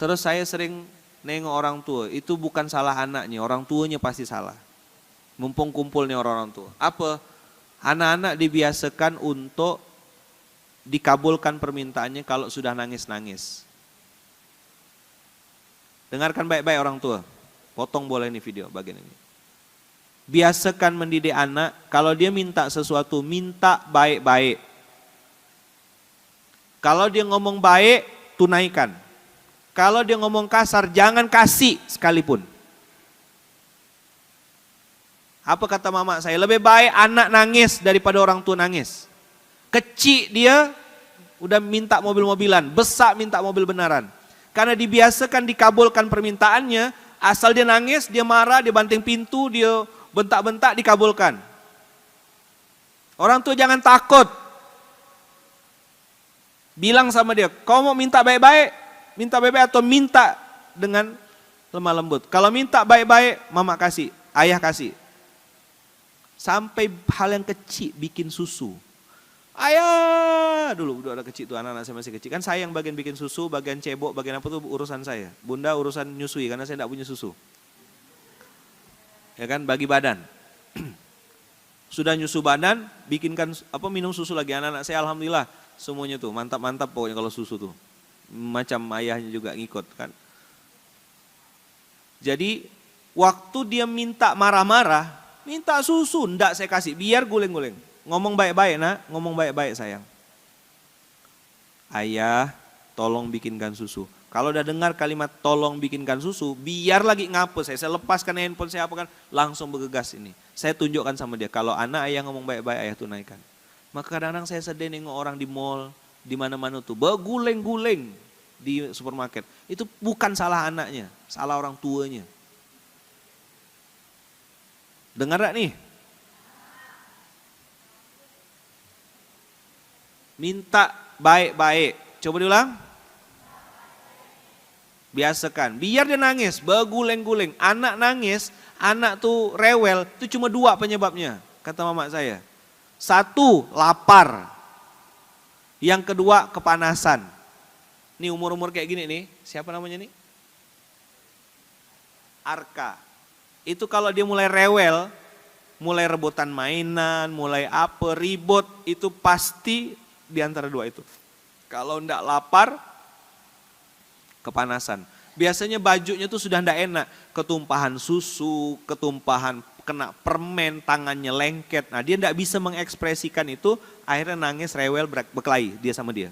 Terus saya sering nengok orang tua, itu bukan salah anaknya, orang tuanya pasti salah. Mumpung kumpul nih orang-orang tua. Apa? Anak-anak dibiasakan untuk dikabulkan permintaannya kalau sudah nangis-nangis. Dengarkan baik-baik orang tua. Potong boleh nih video bagian ini. Biasakan mendidik anak, kalau dia minta sesuatu, minta baik-baik. Kalau dia ngomong baik, tunaikan. Kalau dia ngomong kasar, jangan kasih sekalipun. Apa kata mama saya? Lebih baik anak nangis daripada orang tua nangis. Kecil dia udah minta mobil-mobilan, besar minta mobil beneran. Karena dibiasakan dikabulkan permintaannya, asal dia nangis, dia marah, dia banting pintu, dia bentak-bentak, dikabulkan. Orang tua jangan takut. Bilang sama dia, kau mau minta baik-baik? Minta baik-baik atau minta dengan lemah lembut? Kalau minta baik-baik, mama kasih, ayah kasih. Sampai hal yang kecil, bikin susu. Ayah, dulu udah kecil tuh, anak-anak saya masih kecil. Kan saya yang bagian bikin susu, bagian cebok, bagian apa tuh urusan saya. Bunda urusan nyusui, karena saya tidak punya susu. Ya kan, bagi badan. Sudah nyusu badan, bikinkan minum susu lagi. Anak-anak saya alhamdulillah semuanya tuh mantap-mantap pokoknya kalau susu tuh. Macam ayahnya juga ngikut kan. Jadi waktu dia minta marah-marah, minta susu, ndak saya kasih, biar guling-guling. Ngomong baik-baik nak, ngomong baik-baik sayang. Ayah tolong bikinkan susu. Kalau udah dengar kalimat tolong bikinkan susu, biar lagi ngapus saya lepaskan handphone saya apa kan, langsung bergegas ini. Saya tunjukkan sama dia, kalau anak ayah ngomong baik-baik, ayah tunaikan. Maka kadang-kadang saya sedih nengok orang di mall, di mana-mana tuh, berguling-guling di supermarket. Itu bukan salah anaknya, salah orang tuanya. Dengar gak nih? Minta baik-baik. Coba diulang. Biasakan, biar dia nangis, berguling-guling. Anak nangis, anak tuh rewel, itu cuma dua penyebabnya, kata mama saya. Satu, lapar. Yang kedua, kepanasan. Nih umur-umur kayak gini nih, siapa namanya nih? Arka. Itu kalau dia mulai rewel, mulai rebutan mainan, mulai apa, ribut, itu pasti di antara dua itu. Kalau enggak lapar, kepanasan. Biasanya bajunya tuh sudah enggak enak, ketumpahan susu, ketumpahan kena permen, tangannya lengket. Nah dia enggak bisa mengekspresikan itu, akhirnya nangis, rewel, berkelahi dia sama dia.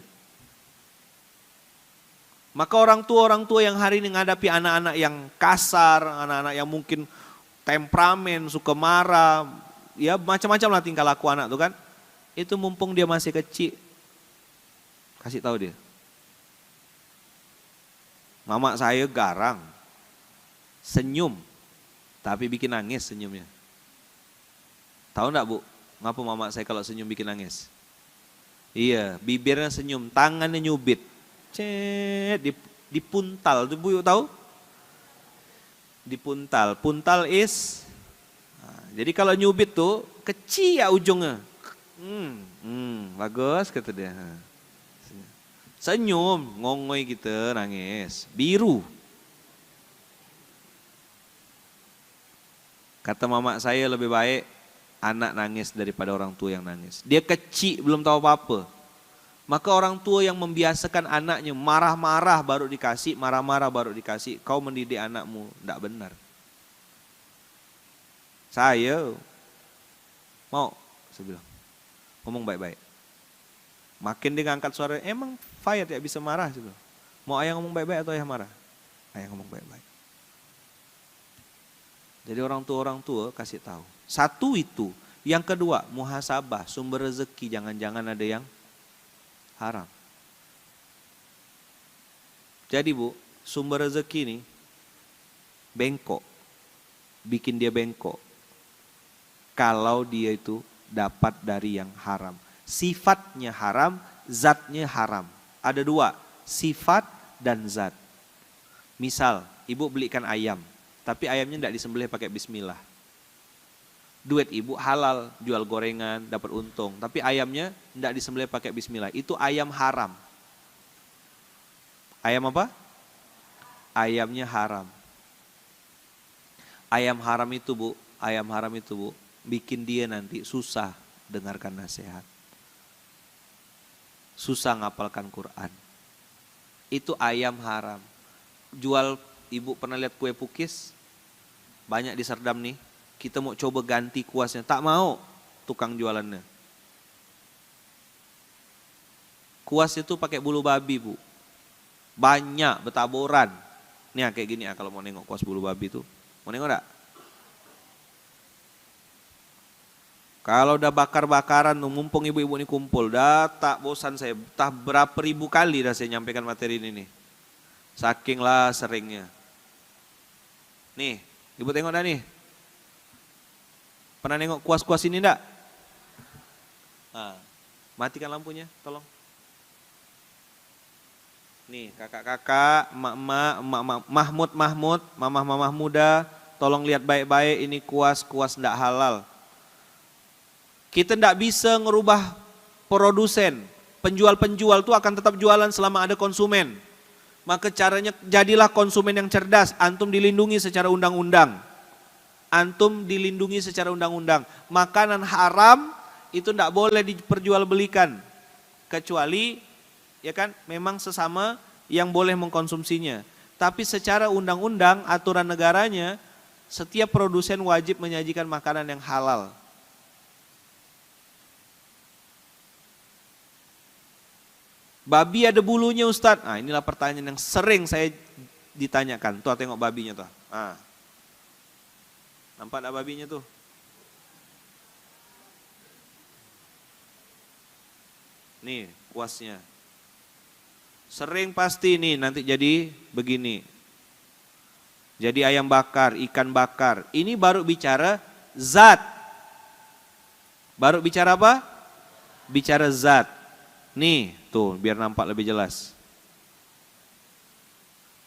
Maka orang tua yang hari ini menghadapi anak-anak yang kasar, anak-anak yang mungkin temperamen, suka marah, ya macam-macam lah tingkah laku anak tuh kan. Itu mumpung dia masih kecil, kasih tahu dia. Mama saya garang, senyum, tapi bikin nangis senyumnya. Tahu enggak bu, ngapa mama saya kalau senyum bikin nangis? Iya, bibirnya senyum, tangannya nyubit. Cet, di puntal, itu bu tahu? Di puntal, puntal is, nah, jadi kalau nyubit tuh kecil ya ujungnya. Bagus kata dia. Senyum, ngongoy gitu, nangis, biru. Kata mama saya lebih baik anak nangis daripada orang tua yang nangis. Dia kecil, belum tahu apa-apa. Maka orang tua yang membiasakan anaknya marah-marah baru dikasih, marah-marah baru dikasih. Kau mendidik anakmu, tidak benar. Saya bilang, ngomong baik-baik. Makin dia ngangkat suara, emang Fayat ya bisa marah. Mau ayah ngomong baik-baik atau ayah marah? Ayah ngomong baik-baik. Jadi orang tua kasih tahu. Satu itu. Yang kedua, muhasabah, sumber rezeki. Jangan-jangan ada yang haram. Jadi bu, sumber rezeki ini bengkok. Bikin dia bengkok. Kalau dia itu dapat dari yang haram. Sifatnya haram, zatnya haram. Ada dua, sifat dan zat. Misal, ibu belikan ayam, tapi ayamnya tidak disembelih pakai bismillah. Duit ibu halal, jual gorengan, dapat untung. Tapi ayamnya tidak disembelih pakai bismillah. Itu ayam haram. Ayam apa? ayamnya haram. Ayam haram itu bu, bikin dia nanti susah dengarkan nasihat. Susah ngapalkan Quran. Itu ayam haram. Jual, ibu pernah lihat kue pukis? Banyak di Serdam nih. Kita mau coba ganti kuasnya. Tak mau tukang jualannya. Kuas itu pakai bulu babi bu. Banyak, betaboran. Nih kayak gini ya kalau mau nengok kuas bulu babi itu. Mau nengok enggak? Kalau udah bakar-bakaran, mumpung ibu-ibu ini kumpul, dah tak bosan saya. Entah berapa ribu kali dah saya nyampaikan materi ini nih. Saking lah seringnya. Nih, ibu tengok dah nih. Pernah nengok kuas-kuas ini enggak? Nah, matikan lampunya, tolong. Nih, kakak-kakak, emak-emak, Mahmud, mamah-mamah muda, tolong lihat baik-baik ini kuas-kuas enggak halal. Kita tidak bisa ngerubah produsen, penjual-penjual itu akan tetap jualan selama ada konsumen. Maka caranya jadilah konsumen yang cerdas, antum dilindungi secara undang-undang. Makanan haram itu tidak boleh diperjualbelikan. Kecuali ya kan memang sesama yang boleh mengkonsumsinya. Tapi secara undang-undang, aturan negaranya, setiap produsen wajib menyajikan makanan yang halal. Babi ada bulunya Ustadz. Nah inilah pertanyaan yang sering saya ditanyakan. Tuh tengok babinya tuh. Ah. Nampak tak babinya tuh? Nih kuasnya. Sering pasti nih nanti jadi begini. Jadi ayam bakar, ikan bakar. Ini baru bicara zat. Baru bicara apa? Bicara zat. Nih, tuh biar nampak lebih jelas.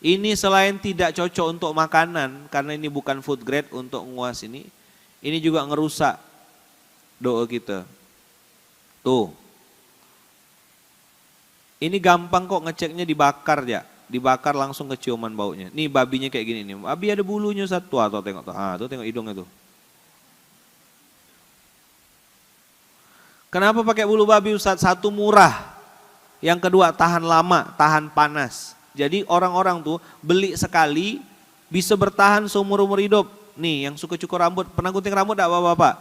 Ini selain tidak cocok untuk makanan, karena ini bukan food grade untuk nguas ini juga ngerusak doa kita. Tuh. Ini gampang kok ngeceknya dibakar ya. Dibakar langsung keciuman baunya. Nih babinya kayak gini nih. Babi ada bulunya satu. Tuh tengok tuh. Ah, tuh tengok hidungnya tuh. Kenapa pakai bulu babi Ustaz? Satu murah. Yang kedua tahan lama, tahan panas. Jadi orang-orang tuh beli sekali bisa bertahan seumur-umur hidup. Nih yang suka cukur rambut, pernah gunting rambut enggak Bapak-bapak?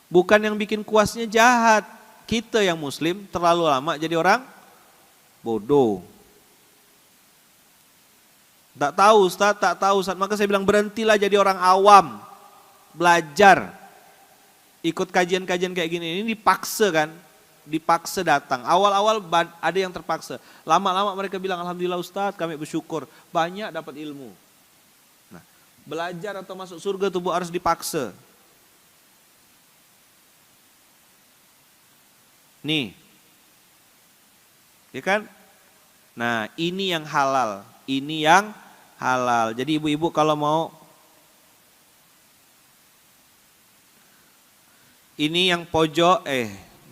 Bukan yang bikin kuasnya jahat. Kita yang muslim terlalu lama jadi orang bodoh. Tak tahu Ustaz, maka saya bilang berhentilah jadi orang awam. Belajar. Ikut kajian-kajian kayak gini, ini dipaksa kan. Dipaksa datang. Awal-awal ada yang terpaksa. Lama-lama mereka bilang alhamdulillah Ustaz kami bersyukur. Banyak dapat ilmu. Nah, belajar atau masuk surga tuh harus dipaksa. Nih. Ya kan? Nah ini yang halal. Ini yang halal. Jadi ibu-ibu kalau mau, ini yang pojok,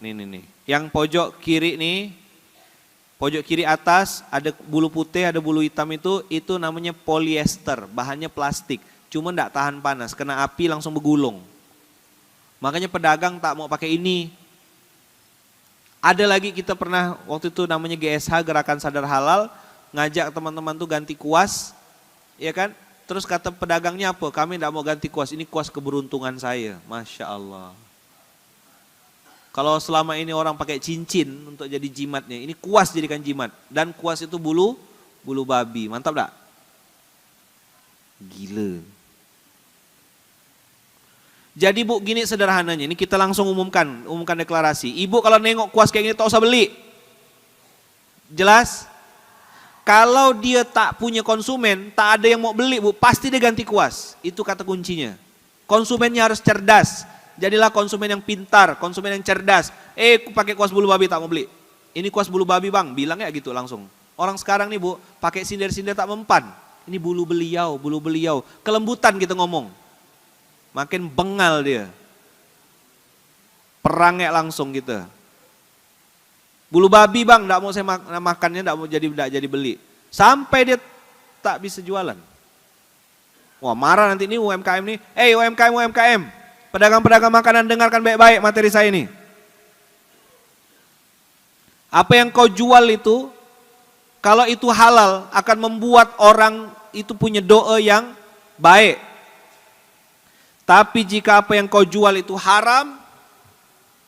nih. Yang pojok kiri nih, pojok kiri atas ada bulu putih, ada bulu hitam itu namanya polyester, bahannya plastik. Cuma enggak tahan panas, kena api langsung bergulung. Makanya pedagang tak mau pakai ini. Ada lagi kita pernah waktu itu namanya GSH, Gerakan Sadar Halal, ngajak teman-teman tuh ganti kuas, ya kan? Terus kata pedagangnya apa? Kami tidak mau ganti kuas, ini kuas keberuntungan saya. Masya Allah. Kalau selama ini orang pakai cincin untuk jadi jimatnya, ini kuas jadikan jimat. Dan kuas itu bulu babi, mantap tak? Gila. Jadi bu gini sederhananya, ini kita langsung umumkan deklarasi. Ibu kalau nengok kuas kayak gini tak usah beli. Jelas? Kalau dia tak punya konsumen, tak ada yang mau beli bu, pasti dia ganti kuas. Itu kata kuncinya. Konsumennya harus cerdas. Jadilah konsumen yang pintar, konsumen yang cerdas. Pakai kuas bulu babi tak mau beli. Ini kuas bulu babi bang, bilang ya gitu langsung. Orang sekarang nih bu, pakai sindir-sindir tak mempan. Ini bulu beliau. Kelembutan kita ngomong. Makin bengal dia. perangnya langsung kita. Bulu babi bang, tidak mau saya makannya, tidak jadi beli. Sampai dia tak bisa jualan. Wah marah nanti ini UMKM nih. UMKM, pedagang-pedagang makanan dengarkan baik-baik materi saya ini. Apa yang kau jual itu, kalau itu halal akan membuat orang itu punya doa yang baik. Tapi jika apa yang kau jual itu haram,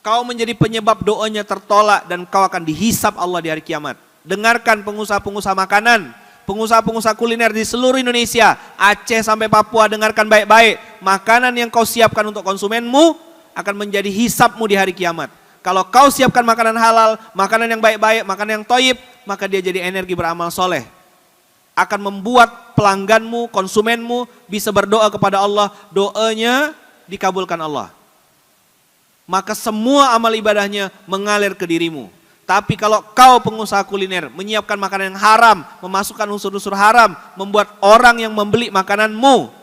kau menjadi penyebab doanya tertolak dan kau akan dihisap Allah di hari kiamat. Dengarkan pengusaha-pengusaha makanan, pengusaha-pengusaha kuliner di seluruh Indonesia, Aceh sampai Papua, dengarkan baik-baik. Makanan yang kau siapkan untuk konsumenmu akan menjadi hisapmu di hari kiamat. Kalau kau siapkan makanan halal, makanan yang baik-baik, makanan yang thayyib, maka dia jadi energi beramal soleh. Akan membuat pelangganmu, konsumenmu bisa berdoa kepada Allah, doanya dikabulkan Allah. Maka semua amal ibadahnya mengalir ke dirimu. Tapi kalau kau pengusaha kuliner menyiapkan makanan yang haram, memasukkan unsur-unsur haram, membuat orang yang membeli makananmu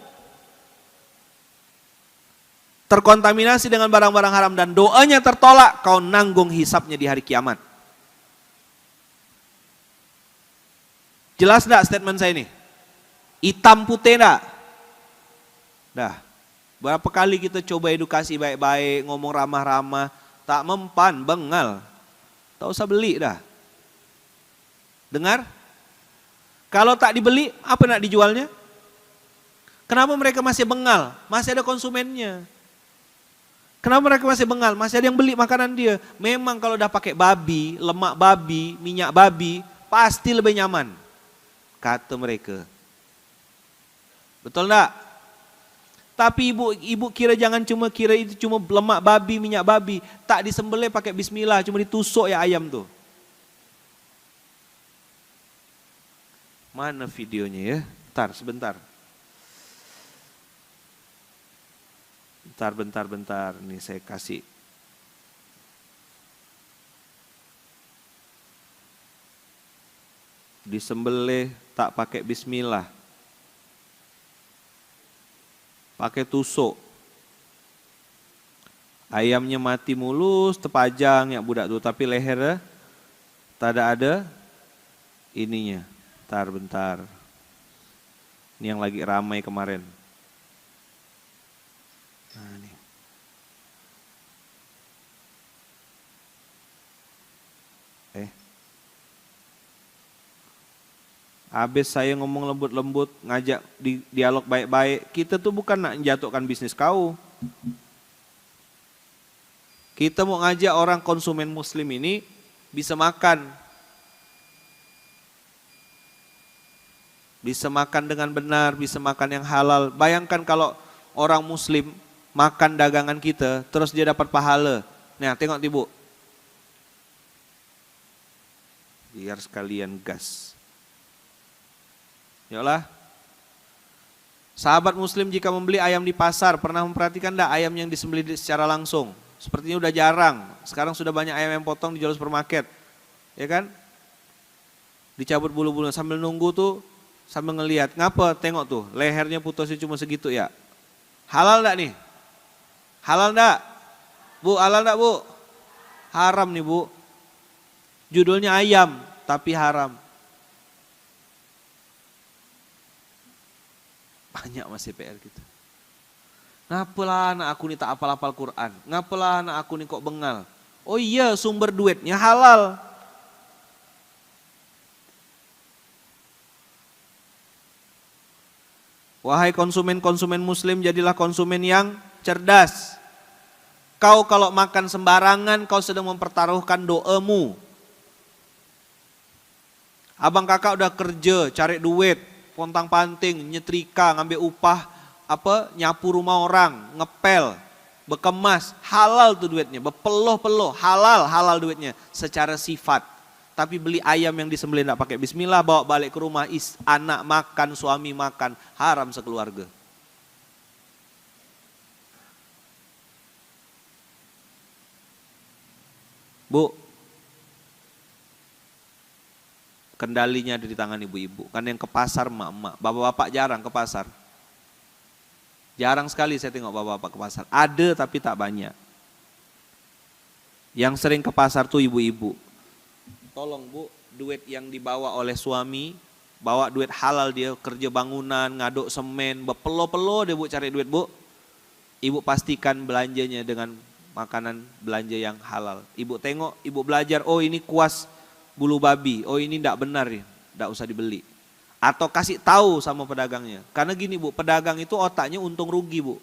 terkontaminasi dengan barang-barang haram dan doanya tertolak, kau nanggung hisapnya di hari kiamat. Jelas enggak statement saya ini? Hitam putih enggak? Dah. Berapa kali kita coba edukasi baik-baik, ngomong ramah-ramah, tak mempan, bengal. Tak usah beli dah. Dengar? Kalau tak dibeli, apa nak dijualnya? Kenapa mereka masih bengal? Masih ada konsumennya. Kenapa mereka masih bengal? Masih ada yang beli makanan dia. Memang kalau udah pakai babi, lemak babi, minyak babi, pasti lebih nyaman. Kata mereka. Betul enggak? Tapi ibu kira jangan cuma kira itu cuma lemak babi, minyak babi. Tak disembelih pakai bismillah, cuma ditusuk ya ayam tuh. Mana videonya ya? Sebentar. Bentar. Ini saya kasih. Disembelih tak pakai bismillah. Pakai tusuk. Ayamnya mati mulus, terpajang ya budak tuh, tapi lehernya tak ada ininya. Bentar. Ini yang lagi ramai kemarin. Nah, ini. Habis saya ngomong lembut-lembut, ngajak dialog baik-baik, kita tuh bukan nak menjatuhkan bisnis kau. Kita mau ngajak orang konsumen muslim ini bisa makan. Bisa makan dengan benar, bisa makan yang halal. Bayangkan kalau orang muslim makan dagangan kita, terus dia dapat pahala. Nah, tengok ibu. Biar sekalian gas. Yalah. Sahabat muslim jika membeli ayam di pasar, pernah memperhatikan enggak ayam yang disembelih secara langsung? Sepertinya udah jarang. Sekarang sudah banyak ayam yang potong dijual supermarket. Ya kan? Dicabut bulu-bulu sambil nunggu tuh, sambil ngelihat. Ngapa? Tengok tuh, lehernya putusnya cuma segitu ya. Halal enggak nih? Halal enggak? Bu, halal enggak, Bu? Haram nih, Bu. Judulnya ayam, tapi haram. Banyak masih PR gitu. Ngapalah anak aku nih tak hafal-hafal Quran? Ngapalah anak aku nih kok bengal? Oh iya, sumber duitnya halal. Wahai konsumen-konsumen muslim, jadilah konsumen yang cerdas. Kau kalau makan sembarangan, kau sedang mempertaruhkan doamu. Abang kakak udah kerja, cari duit, pontang-panting, nyetrika, ngambil upah, nyapu rumah orang, ngepel, bekemas, halal tuh duitnya, bepeloh-peloh, halal duitnya secara sifat. Tapi beli ayam yang disembelih enggak pakai bismillah, bawa balik ke rumah, anak makan, suami makan, haram sekeluarga. Bu, kendalinya ada di tangan ibu-ibu. Kan yang ke pasar emak-emak, bapak-bapak jarang ke pasar. Jarang sekali saya tengok bapak-bapak ke pasar. Ada tapi tak banyak. Yang sering ke pasar tuh ibu-ibu. Tolong Bu, duit yang dibawa oleh suami, bawa duit halal, dia kerja bangunan, ngaduk semen, berpelo-pelo dia Bu cari duit Bu. Ibu pastikan belanjanya dengan makanan belanja yang halal. Ibu tengok, ibu belajar, oh ini kuas bulu babi, oh ini enggak benar ya, enggak usah dibeli. Atau kasih tahu sama pedagangnya. Karena gini Bu, pedagang itu otaknya untung rugi Bu.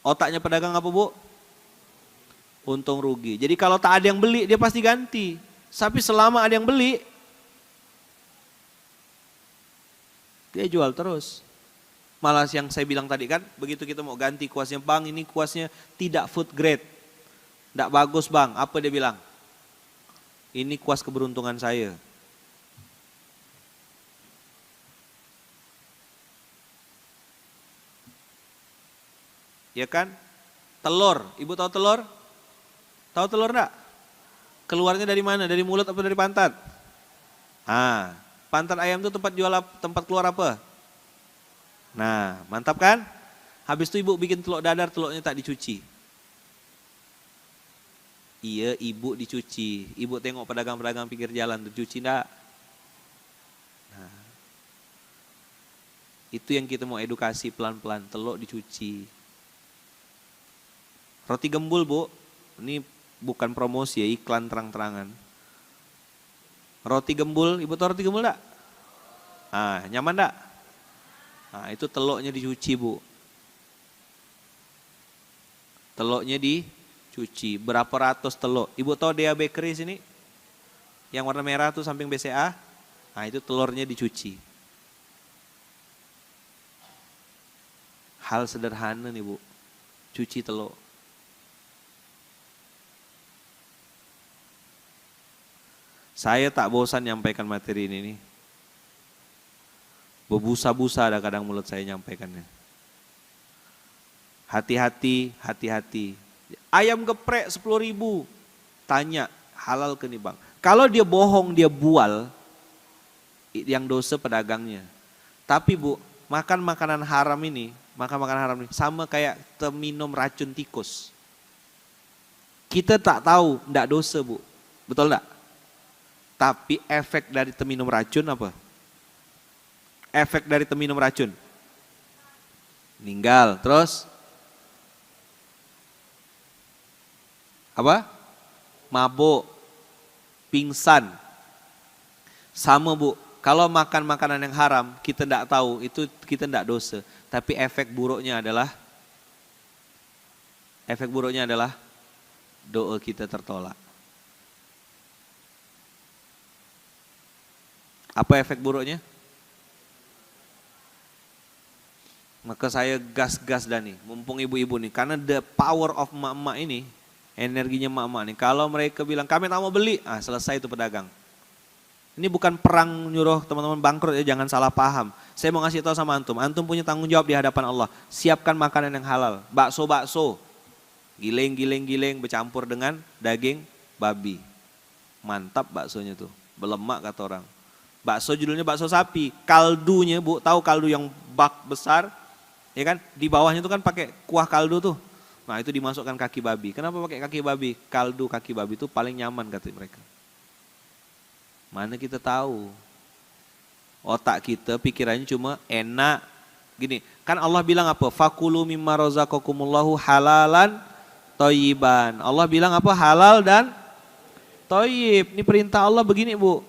Otaknya pedagang apa Bu? Untung rugi. Jadi kalau tak ada yang beli dia pasti ganti. Tapi selama ada yang beli, dia jual terus. Malah yang saya bilang tadi kan, begitu kita mau ganti kuasnya, bang ini kuasnya tidak food grade. Tidak bagus bang, apa dia bilang? Ini kuas keberuntungan saya. Ya kan? Telur, ibu tahu telur? Tahu telur enggak? Keluarnya dari mana? Dari mulut apa dari pantat? Ah, pantat ayam itu tempat keluar apa? Nah, mantap kan? Habis itu ibu bikin telur dadar, telurnya tak dicuci. Iya, ibu dicuci. Ibu tengok pedagang-pedagang pinggir jalan, dicuci enggak? Nah, itu yang kita mau edukasi pelan-pelan, telur dicuci. Roti gembul Bu, ini bukan promosi ya, iklan terang-terangan. Roti gembul, ibu tahu roti gembul enggak? Ah, nyaman enggak? Nah, itu telurnya dicuci Bu. Telurnya dicuci. Berapa ratus telur? Ibu tahu Dea Bakery sini? Yang warna merah tuh samping BCA? Nah, itu telurnya dicuci. Hal sederhana nih Bu. Cuci telur. Saya tak bosan nyampaikan materi ini nih. Berbusa-busa ada kadang mulut saya nyampaikannya. Hati-hati, hati-hati. Ayam geprek 10.000. Tanya, halal ke nih bang? Kalau dia bohong, dia bual, yang dosa pedagangnya. Tapi Bu, makan makanan haram ini sama kayak minum racun tikus. Kita tak tahu, enggak dosa Bu. Betul enggak? Tapi efek dari minum racun apa? Efek dari minum racun. Meninggal, terus apa? Mabuk, pingsan. Sama Bu, kalau makan makanan yang haram, kita tidak tahu, itu kita tidak dosa. Tapi efek buruknya adalah doa kita tertolak. Apa efek buruknya? Maka saya gas-gas dah nih, mumpung ibu-ibu nih, karena the power of emak-emak ini, energinya emak-emak nih, kalau mereka bilang kami tak mau beli, selesai itu pedagang. Ini bukan perang nyuruh teman-teman bangkrut ya, jangan salah paham. Saya mau ngasih tahu sama antum punya tanggung jawab di hadapan Allah. Siapkan makanan yang halal, bakso, giling bercampur dengan daging babi. Mantap baksonya tuh, berlemak kata orang. Bakso judulnya bakso sapi, kaldunya Bu, tahu kaldu yang bak besar, ya kan? Di bawahnya itu kan pakai kuah kaldu tuh. Nah itu dimasukkan kaki babi. Kenapa pakai kaki babi? Kaldu kaki babi itu paling nyaman kata mereka. Mana kita tahu? Otak kita pikirannya cuma enak. Gini, kan Allah bilang apa? Fakulu mimma razaqakumullahu halalan thayyiban. Allah bilang apa? Halal dan thayyib. Ini perintah Allah begini Bu.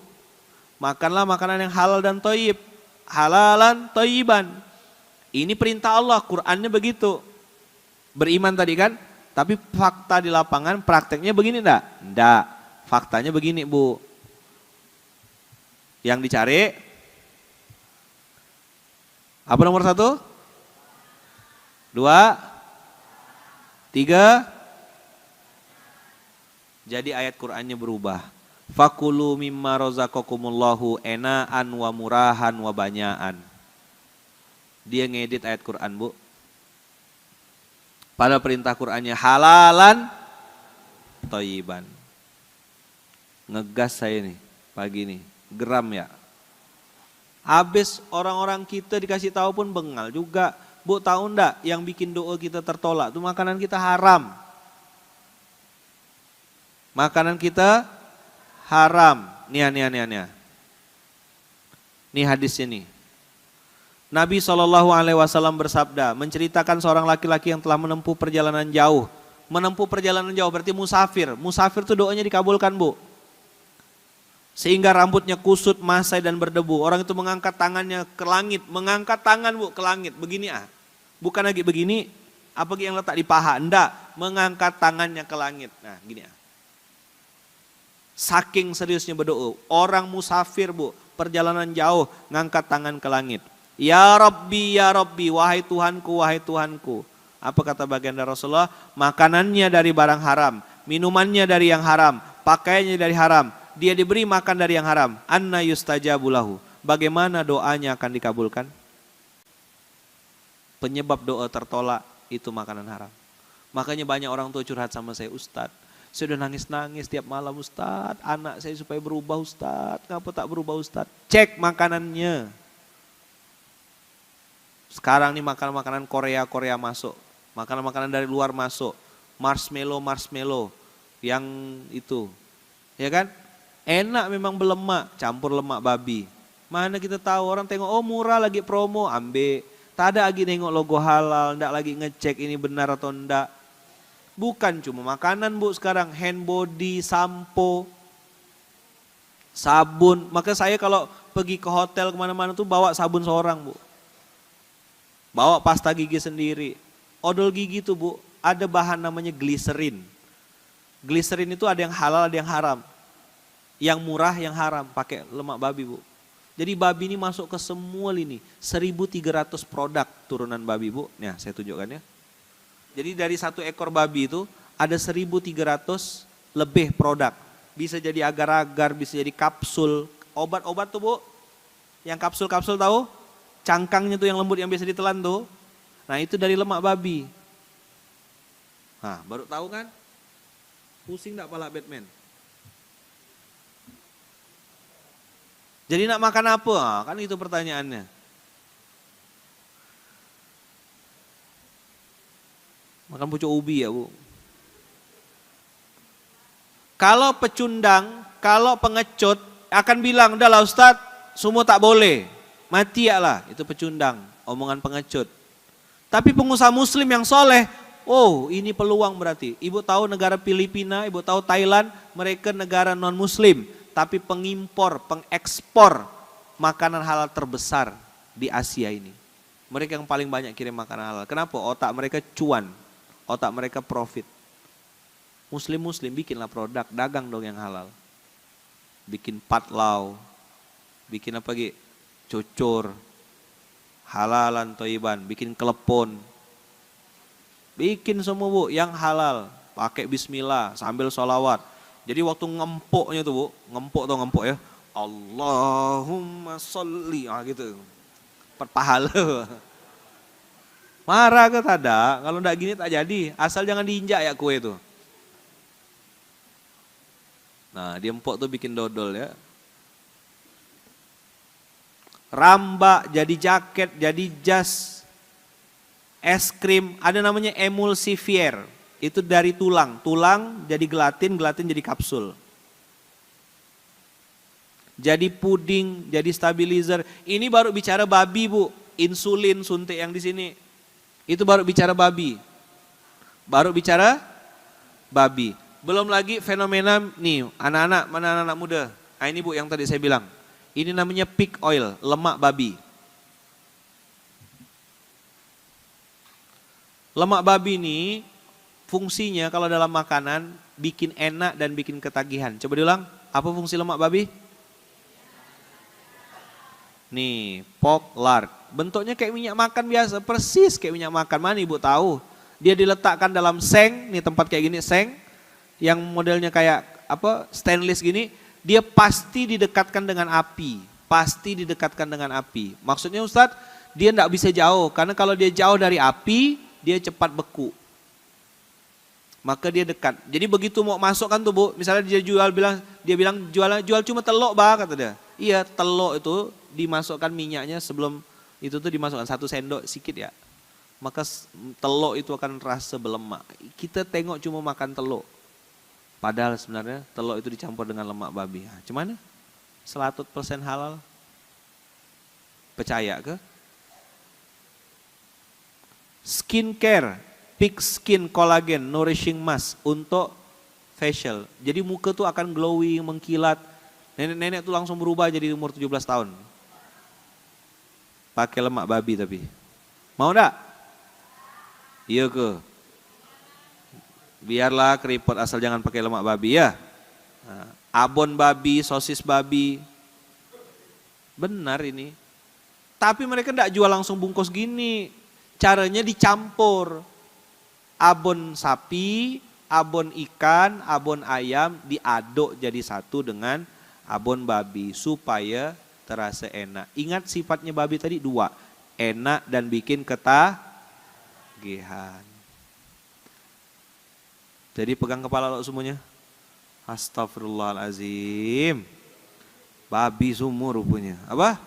Makanlah makanan yang halal dan thayyib. Halalan thayyiban. Ini perintah Allah, Qur'annya begitu. Beriman tadi kan, tapi fakta di lapangan prakteknya begini enggak? Enggak. Faktanya begini Bu. Yang dicari apa nomor 1? 2 3. Jadi ayat Qur'annya berubah. Fakulu mimma razaqakumullahu enaan wa murahan wa banyaan. Dia ngedit ayat Quran Bu. Pada perintah Qurannya halalan thayyiban. Ngegas saya nih pagi nih, geram ya. Habis orang-orang kita dikasih tahu pun bengal juga. Bu tahu ndak yang bikin doa kita tertolak itu makanan kita haram. Makanan kita haram. Nih. Nih hadisnya nih. Nabi SAW bersabda, menceritakan seorang laki-laki yang telah menempuh perjalanan jauh. Menempuh perjalanan jauh berarti musafir. Musafir tuh doanya dikabulkan, Bu. Sehingga rambutnya kusut, masai dan berdebu. Orang itu mengangkat tangannya ke langit. Mengangkat tangan, Bu, ke langit. Begini Bukan lagi begini, apa yang letak di paha. Enggak, mengangkat tangannya ke langit. Nah, gini Saking seriusnya berdoa. Orang musafir, Bu, perjalanan jauh, ngangkat tangan ke langit. Ya Rabbi, wahai Tuhanku. Apa kata baginda Rasulullah? Makanannya dari barang haram, minumannya dari yang haram, pakaiannya dari haram. Dia diberi makan dari yang haram. Anna yustajabu lahu. Bagaimana doanya akan dikabulkan? Penyebab doa tertolak itu makanan haram. Makanya banyak orang tua curhat sama saya, Ustadz, saya udah nangis-nangis tiap malam Ustadz, anak saya supaya berubah Ustadz, ngapa tak berubah Ustadz? Cek makanannya. Sekarang nih makanan-makanan Korea masuk, makanan-makanan dari luar masuk, marshmallow yang itu, ya kan? Enak memang berlemak, campur lemak babi. Mana kita tahu, orang tengok oh murah lagi promo, ambil. Tak ada lagi nengok logo halal, ndak lagi ngecek ini benar atau ndak. Bukan cuma makanan, Bu, sekarang hand body, sampo, sabun. Maka saya kalau pergi ke hotel kemana-mana tuh bawa sabun seorang, Bu. Bawa pasta gigi sendiri. Odol gigi tuh, Bu, ada bahan namanya gliserin. Gliserin itu ada yang halal, ada yang haram. Yang murah, yang haram, pakai lemak babi, Bu. Jadi babi ini masuk ke semua lini. 1.300 produk turunan babi, Bu. Nah, saya tunjukkan ya. Jadi dari satu ekor babi itu ada 1.300 lebih produk. Bisa jadi agar-agar, bisa jadi kapsul. Obat-obat tuh, Bu. Yang kapsul-kapsul tahu? Cangkangnya tuh yang lembut yang biasa ditelan tuh. Nah, itu dari lemak babi. Nah, baru tahu kan? Pusing enggak pala Batman? Jadi nak makan apa? Kan itu pertanyaannya. Makan pucuk ubi ya, Bu. Kalau pecundang, kalau pengecut akan bilang, udahlah Ustadz, semua tak boleh. Mati ya lah, itu pecundang, omongan pengecut. Tapi pengusaha muslim yang soleh, oh ini peluang berarti. Ibu tahu negara Filipina, ibu tahu Thailand, mereka negara non muslim. Tapi pengimpor, pengekspor makanan halal terbesar di Asia ini. Mereka yang paling banyak kirim makanan halal. Kenapa? Otak mereka cuan, otak mereka profit. Muslim-muslim bikinlah produk, dagang dong yang halal. Bikin patlau, bikin apa lagi? Cucur, halalan toiban, bikin kelepon. Bikin semua, Bu, yang halal. Pakai bismillah sambil sholawat. Jadi waktu ngempoknya tuh, Bu, ngempok ya. Allahumma sholli, gitu. Pahala. Marah ke tada, kalau enggak gini tak jadi. Asal jangan diinjak ya kue itu. Nah, dia empok tuh bikin dodol ya. Rambak, jadi jaket, jadi jas, es krim, ada namanya emulsifier. Itu dari tulang jadi gelatin jadi kapsul. Jadi puding, jadi stabilizer. Ini baru bicara babi, Bu. Insulin suntik yang di sini. Itu baru bicara babi. Belum lagi fenomena nih, anak-anak, mana anak-anak muda. Nah, ini, Bu, yang tadi saya bilang. Ini namanya pig oil, lemak babi. Lemak babi ini fungsinya kalau dalam makanan bikin enak dan bikin ketagihan. Coba diulang, apa fungsi lemak babi? Nih, pork lard. Bentuknya kayak minyak makan biasa, persis kayak minyak makan. Mana Ibu tahu? Dia diletakkan dalam seng, nih tempat kayak gini, seng. Yang modelnya kayak apa? Stainless gini. Dia pasti didekatkan dengan api. Maksudnya Ustadz, dia enggak bisa jauh. Karena kalau dia jauh dari api, dia cepat beku. Maka dia dekat. Jadi begitu mau masuk kan tuh, Bu, misalnya dia bilang jual cuma telok, Bang, kata dia. Iya, telok itu dimasukkan minyaknya sebelum itu tuh dimasukkan 1 sendok sedikit ya. Maka telok itu akan rasa berlemak. Kita tengok cuma makan telok. Padahal sebenarnya telur itu dicampur dengan lemak babi. Nah, cuman 100% halal. Percaya ke? Skincare, Peak Skin Collagen Nourishing Mask untuk facial. Jadi muka tuh akan glowing, mengkilat. Nenek-nenek tuh langsung berubah jadi umur 17 tahun. Pakai lemak babi tapi. Mau enggak? Iya ke? Biarlah keriput asal jangan pakai lemak babi ya. Nah, abon babi, sosis babi. Benar ini. Tapi mereka enggak jual langsung bungkus gini. Caranya dicampur. Abon sapi, abon ikan, abon ayam diaduk jadi satu dengan abon babi supaya terasa enak. Ingat sifatnya babi tadi dua. Enak dan bikin ketagihan. Jadi pegang kepala lo semuanya. Astagfirullahalazim. Babi semua rupanya. Apa?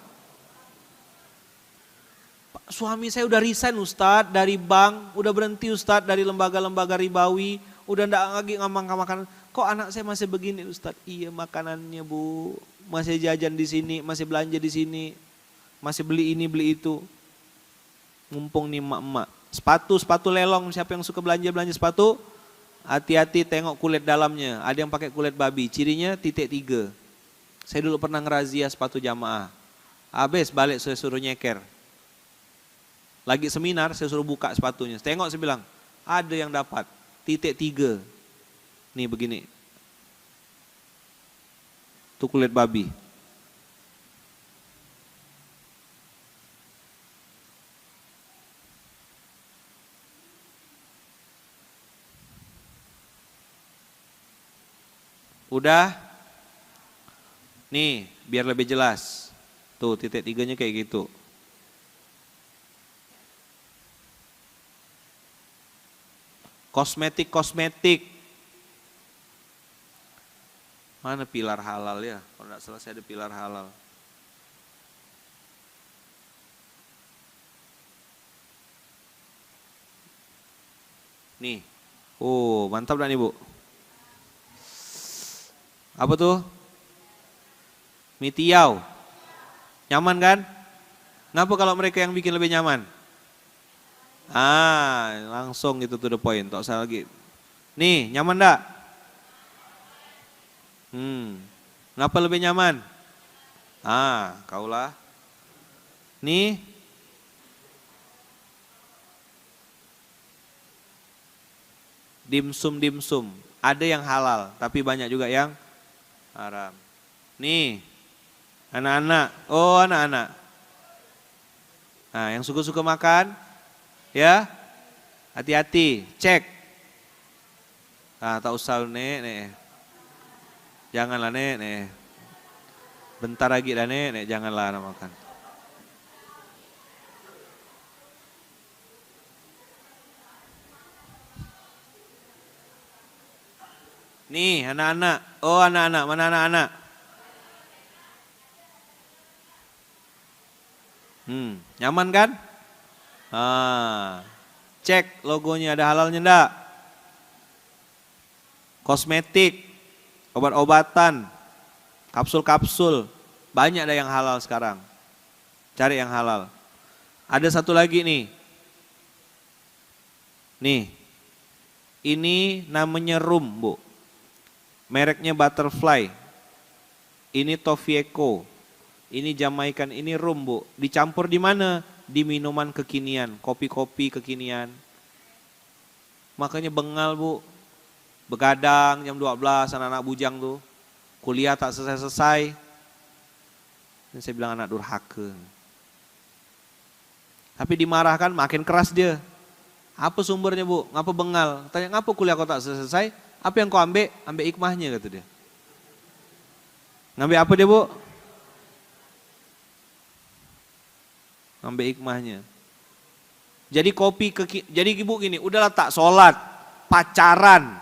Suami saya udah resign Ustadz dari bank, udah berhenti Ustadz dari lembaga-lembaga ribawi, udah enggak lagi makan. Kok anak saya masih begini Ustadz? Iya makanannya Bu, masih jajan di sini, masih belanja di sini, masih beli ini beli itu. Mumpung nih emak-emak. Sepatu lelong, siapa yang suka belanja sepatu? Hati-hati tengok kulit dalamnya, ada yang pakai kulit babi, cirinya titik 3. Saya dulu pernah ngerazia sepatu jamaah, habis balik saya suruh nyeker. Lagi seminar saya suruh buka sepatunya, tengok saya bilang, ada yang dapat, titik 3. Nih begini, itu kulit babi. Udah? Nih, biar lebih jelas. Tuh, titik 3-nya kayak gitu. Kosmetik. Mana pilar halal ya? Kalau tidak salah saya ada pilar halal. Nih. Oh, mantap dah nih Bu. Apa tuh? Mie tiaw. Nyaman kan? Kenapa kalau mereka yang bikin lebih nyaman? Langsung itu to the point. Tak usah lagi. Nih, nyaman enggak? Kenapa lebih nyaman? Kaulah. Nih. Dimsum. Ada yang halal, tapi banyak juga yang haram. Nih, anak-anak. Oh, anak-anak. Nah, yang suka-suka makan, ya, hati-hati, cek. Tak usah nek. Janganlah nek. Bentar lagi dah nek, janganlah anak makan. Nih, anak-anak. Oh, anak-anak, mana anak-anak? Nyaman kan? Cek logonya ada halalnya enggak? Kosmetik, obat-obatan, kapsul-kapsul, banyak ada yang halal sekarang. Cari yang halal. Ada satu lagi nih. Nih, ini namanya rum Bu. Mereknya Butterfly. Ini Tofieco. Ini Jamaican, ini rum Bu. Dicampur di mana? Di minuman kekinian, kopi-kopi kekinian. Makanya bengal Bu. Begadang jam 12 anak-anak bujang tuh. Kuliah tak selesai-selesai. Dan saya bilang anak durhaka. Tapi dimarahkan makin keras dia. Apa sumbernya Bu? Ngapa bengal? Tanya ngapa kuliah kau tak selesai? Apa yang kau ambil? Ambil hikmahnya kata dia. Ngambil apa dia Bu? Ngambil hikmahnya. Jadi jadi ibu gini, udahlah tak sholat, pacaran,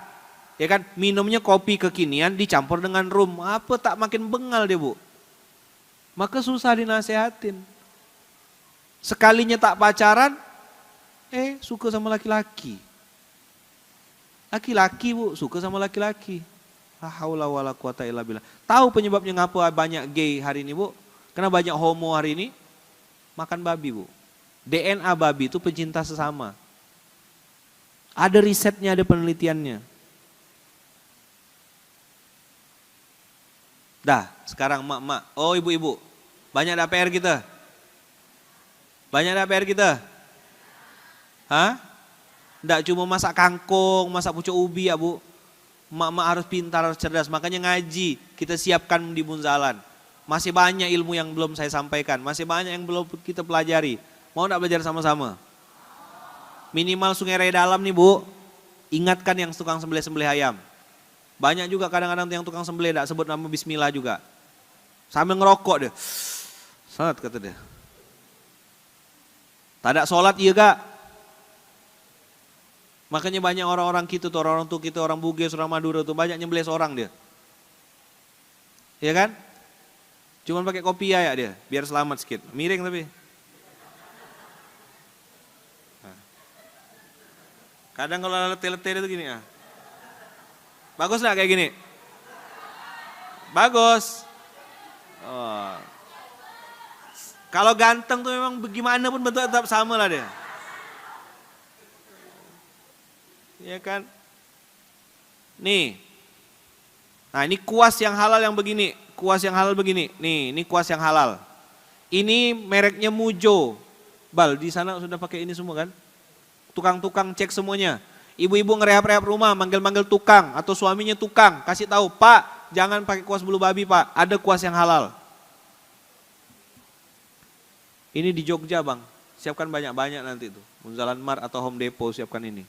ya kan? Minumnya kopi kekinian dicampur dengan rum, apa tak makin bengal dia Bu? Maka susah dinasehatin. Sekalinya tak pacaran, suka sama laki-laki. Laki-laki Bu, suka sama laki-laki. La haula wala quwata illa billah. Tahu penyebabnya ngapa banyak gay hari ini, Bu? Kenapa banyak homo hari ini? Makan babi, Bu. DNA babi itu pencinta sesama. Ada risetnya, ada penelitiannya. Dah, sekarang mak-mak. Oh, ibu-ibu. Banyak dah PR kita? Banyak dah PR kita? Hah? Nggak cuma masak kangkung, masak pucuk ubi ya, Bu. Mak-mak harus pintar, harus cerdas. Makanya ngaji kita siapkan di Munzalan. Masih banyak ilmu yang belum saya sampaikan. Masih banyak yang belum kita pelajari. Mau enggak belajar sama-sama? Minimal Sungai Raya Dalam nih, Bu. Ingatkan yang tukang sembelih-sembelih ayam. Banyak juga kadang-kadang yang tukang sembelih enggak sebut nama bismillah juga. Sambil ngerokok deh. Salat kata dia. Tak ada sholat iya gak? Makanya banyak orang-orang kita tuh, orang-orang tuh kita, orang Bugis, orang Madura tuh banyak nyembelih seorang dia. Iya kan? Cuman pakai kopiah ya dia, biar selamat sedikit. Miring tapi. Nah. Kadang kalau letih-letih itu gini ah. Bagus gak kayak gini? Bagus. Oh. Kalau ganteng tuh memang bagaimana pun bentuk tetap sama lah dia. Ya kan? Nih. Nah ini kuas yang halal yang begini. Kuas yang halal begini. Nih ini kuas yang halal. Ini mereknya Mujo. Bal di sana sudah pakai ini semua kan? Tukang-tukang cek semuanya. Ibu-ibu ngerehab-rehab rumah manggil-manggil tukang atau suaminya tukang. Kasih tahu Pak jangan pakai kuas bulu babi Pak. Ada kuas yang halal. Ini di Jogja Bang. Siapkan banyak-banyak nanti tuh. Munzalan Mart atau Home Depot siapkan ini.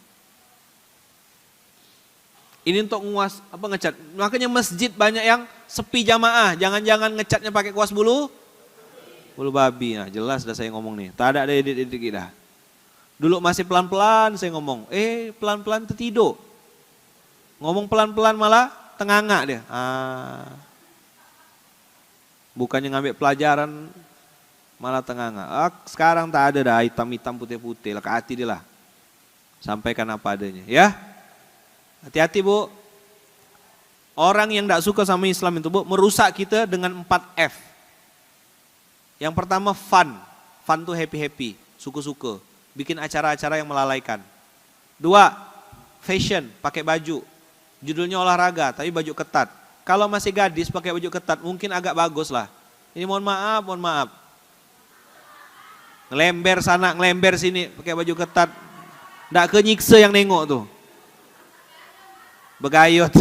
Ini untuk nguas apa ngecat. Makanya masjid banyak yang sepi jamaah. Jangan-jangan ngecatnya pakai kuas bulu babi. Nah, jelas dah saya ngomong nih. Tak ada edit-edit dah. Dulu masih pelan-pelan saya ngomong. Pelan-pelan tertidur. Ngomong pelan-pelan malah tenganga dia. Bukannya ngambil pelajaran malah tenganga. Sekarang tak ada dah hitam-hitam putih-putih. Lah ke hati dia lah. Sampaikan apa adanya ya. Hati-hati Bu, orang yang tidak suka sama Islam itu Bu, merusak kita dengan 4 F. Yang pertama fun tuh happy-happy, suka-suka, bikin acara-acara yang melalaikan. 2, fashion, pakai baju, judulnya olahraga tapi baju ketat. Kalau masih gadis pakai baju ketat mungkin agak bagus lah. Ini mohon maaf. Ngelember sana, ngelember sini, pakai baju ketat. Nggak kenyiksa yang nengok tuh. Begayut.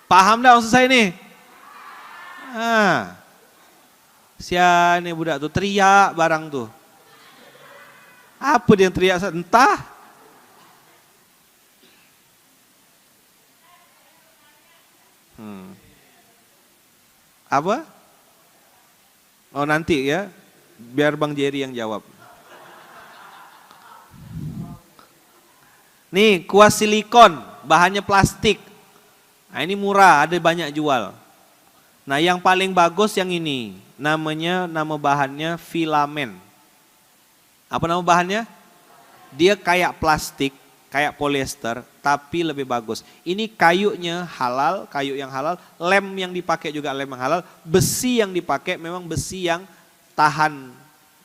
Paham dah maksud saya nih? Sia nih budak tuh teriak barang tuh. Apa dia yang teriak? Entah. Apa? Oh nanti ya, biar Bang Jerry yang jawab. Nih kuas silikon, bahannya plastik. Nah ini murah, ada banyak jual. Nah yang paling bagus yang ini, nama bahannya filamen. Apa nama bahannya? Dia kayak plastik, kayak polyester, tapi lebih bagus. Ini kayunya halal, kayu yang halal, lem yang dipakai juga lem yang halal, besi yang dipakai memang besi yang tahan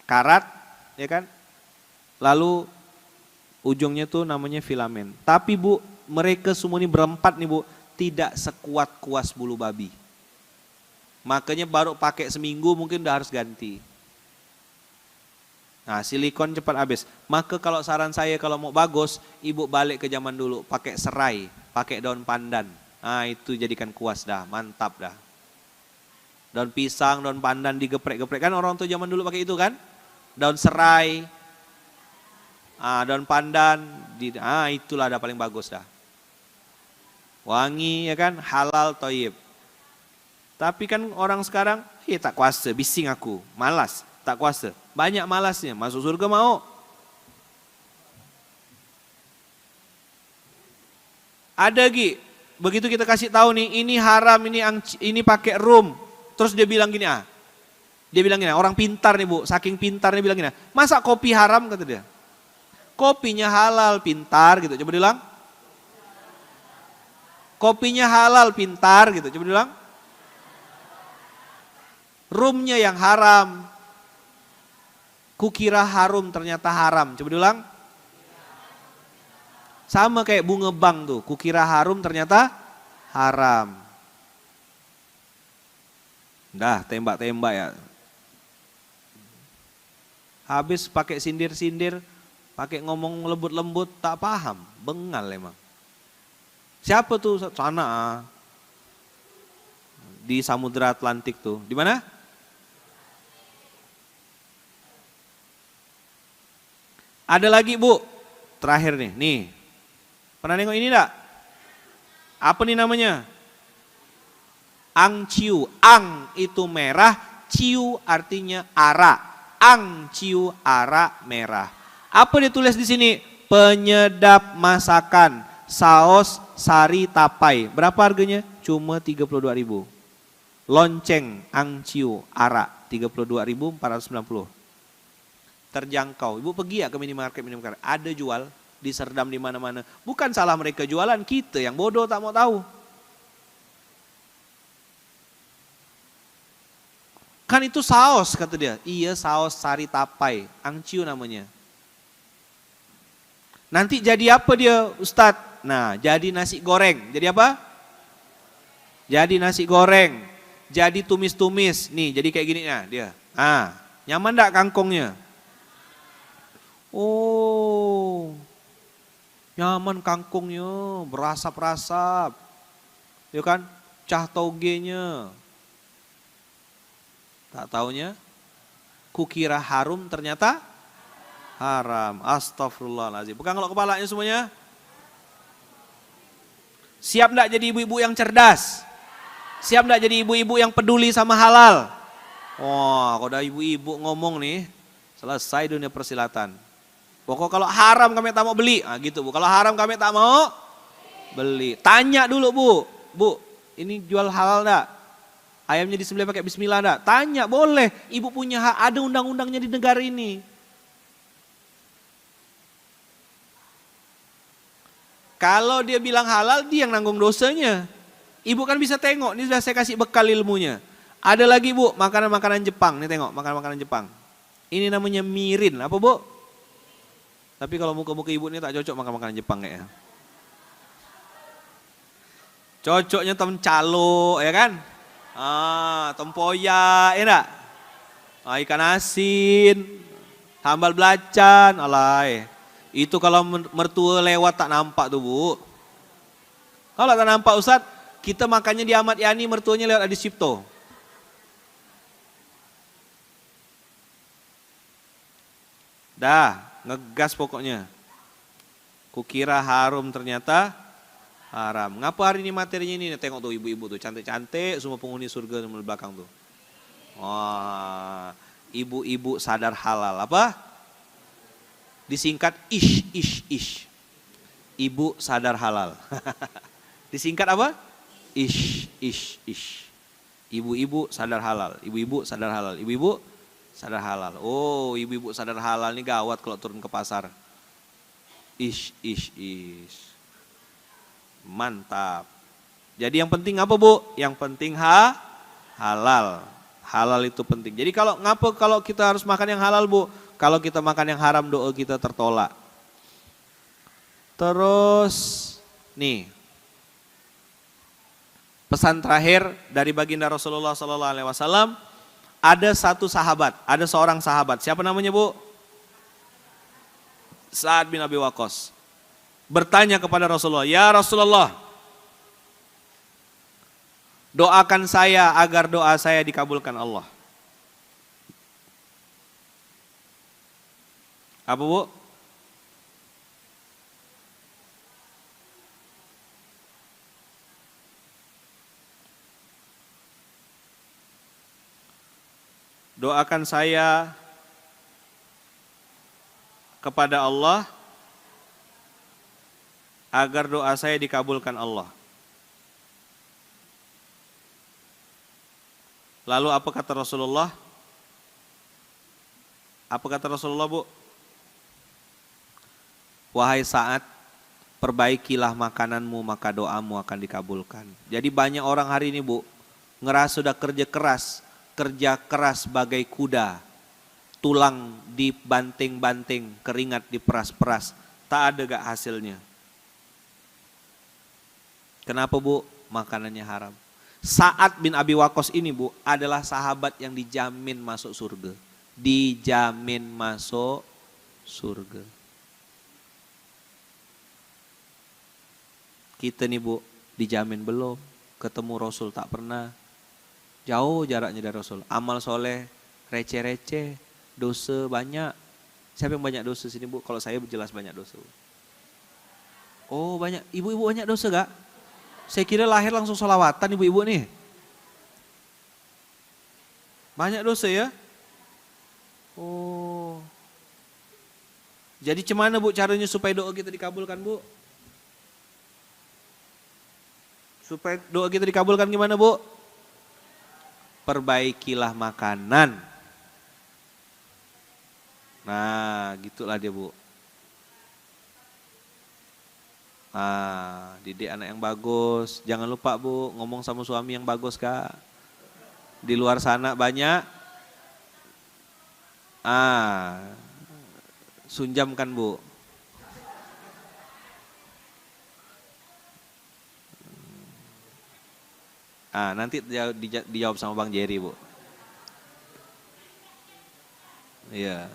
karat, ya kan? Lalu ujungnya tuh namanya filamen. Tapi Bu, mereka semua ini berempat nih Bu, tidak sekuat kuas bulu babi. Makanya baru pakai seminggu mungkin udah harus ganti. Nah silikon cepat habis. Maka kalau saran saya kalau mau bagus, Ibu balik ke zaman dulu, pakai serai, pakai daun pandan. Nah itu jadikan kuas dah, mantap dah. Daun pisang, daun pandan digeprek-geprek. Kan orang tuh zaman dulu pakai itu kan? Daun serai, daun pandan, itulah ada paling bagus dah. Wangi ya kan, halal toyib. Tapi kan orang sekarang, tak kuasa, bising aku, malas, tak kuasa. Banyak malasnya, masuk surga mau. Ada lagi, begitu kita kasih tahu nih, ini haram, ini pakai rum. Terus dia bilang gini, dia bilang gini, orang pintar nih Bu, saking pintarnya bilang gini, masa kopi haram kata dia. Kopinya halal, pintar gitu. Coba bilang. Kopinya halal, pintar gitu. Coba bilang. Rumnya yang haram. Kukira harum ternyata haram. Coba diulang. Sama kayak bunga bang tuh. Kukira harum ternyata haram. Dah tembak-tembak ya. Habis pakai sindir-sindir, pakai ngomong lembut-lembut, tak paham, bengal emang. Siapa tuh? Sana di Samudra Atlantik tuh. Di mana? Ada lagi Bu, terakhir nih. Pernah nengok ini enggak? Apa nih namanya? Angciu. Ang itu merah, ciu artinya ara. Ang ciu ara merah. Apa ditulis di sini? Penyedap masakan, saus sari tapai. Berapa harganya? Cuma 32.000. Lonceng angciu ara 32.490. Terjangkau. Ibu pergi ya ke minimarket, ada jual di Serdam di mana-mana. Bukan salah mereka jualan, kita yang bodoh tak mau tahu. Kan itu saus kata dia. Iya saus sari tapai, angciu namanya. Nanti jadi apa dia Ustadz? Nah jadi nasi goreng. Jadi apa? Jadi nasi goreng. Jadi tumis-tumis. Nih jadi kayak gini nah dia. Nyaman enggak kangkungnya? Oh, nyaman kangkungnya, berasap-rasap. Ya kan? Cah togenya. Tak taunya, kukira harum ternyata haram. Astagfirullahaladzim. Pegang kalau kepalanya semuanya. Siap enggak jadi ibu-ibu yang cerdas? Siap enggak jadi ibu-ibu yang peduli sama halal? Wah, kalau udah ibu-ibu ngomong nih, selesai dunia persilatan. Pokok kalau haram kami tak mau beli. Gitu Bu, kalau haram kami tak mau beli. Tanya dulu Bu, ini jual halal enggak? Ayamnya disembelih pakai bismillah enggak? Tanya, boleh. Ibu punya hak, ada undang-undangnya di negara ini. Kalau dia bilang halal, dia yang nanggung dosanya. Ibu kan bisa tengok, ini sudah saya kasih bekal ilmunya. Ada lagi Bu, makanan-makanan Jepang. Nih tengok, makanan-makanan Jepang. Ini namanya mirin, apa Bu? Tapi kalau muka-muka ibu ini tak cocok makan makanan Jepang kayaknya. Cocoknya temcalo, ya kan? Tempoyak, ya enggak? Ikan asin, sambal belacan, alay. Itu kalau mertua lewat tak nampak tuh Bu. Kalau tak nampak Ustadz, kita makannya di Ahmad Yani, mertuanya lewat Adi Cipto. Dah, ngegas pokoknya. Kukira harum ternyata haram. Ngapa hari ini materinya ini? Tengok tuh ibu-ibu tuh cantik-cantik, semua penghuni surga di belakang tuh. Wah, ibu-ibu sadar halal. Apa? Disingkat ish. Ibu sadar halal. Disingkat apa? Ish. Ibu-ibu sadar halal. Ibu-ibu sadar halal. Ibu-ibu sadar halal. Oh, ibu-ibu sadar halal ini gawat kalau turun ke pasar. Ish. Mantap. Jadi yang penting apa Bu? Yang penting halal. Halal itu penting. Jadi ngapa kalau kita harus makan yang halal Bu? Kalau kita makan yang haram doa kita tertolak. Terus nih. Pesan terakhir dari baginda Rasulullah SAW. Ada seorang sahabat. Siapa namanya Bu? Sa'ad bin Abi Waqqas. Bertanya kepada Rasulullah, ya Rasulullah, doakan saya agar doa saya dikabulkan Allah. Apa Bu? Doakan saya kepada Allah agar doa saya dikabulkan Allah. Lalu apa kata Rasulullah? Apa kata Rasulullah Bu? Wahai Sa'ad, Perbaikilah makananmu maka doamu akan dikabulkan. Jadi banyak orang hari ini Bu, ngerasa sudah kerja keras bagai kuda. Tulang dibanting-banting, keringat diperas-peras, tak ada gak hasilnya. Kenapa Bu? Makanannya haram. Sa'ad bin Abi Waqqas ini Bu, adalah sahabat yang dijamin masuk surga. Dijamin masuk surga. Kita nih Bu, dijamin belum. Ketemu Rasul tak pernah. Jauh jaraknya dari Rasul. Amal soleh, receh-receh, dosa banyak. Siapa yang banyak dosa sini Bu? Kalau saya jelas banyak dosa. Oh banyak, ibu-ibu banyak dosa gak? Saya kira lahir langsung sholawatan ibu-ibu nih. Banyak dosa ya? Oh. Jadi gimana Bu caranya supaya doa kita dikabulkan Bu? Supaya doa kita dikabulkan gimana Bu? Perbaikilah makanan. Nah gitulah dia Bu. Didik anak yang bagus. Jangan lupa Bu, ngomong sama suami yang bagus Kak. Di luar sana banyak. Sunjam kan Bu. Nanti dijawab sama Bang Jerry Bu. Iya.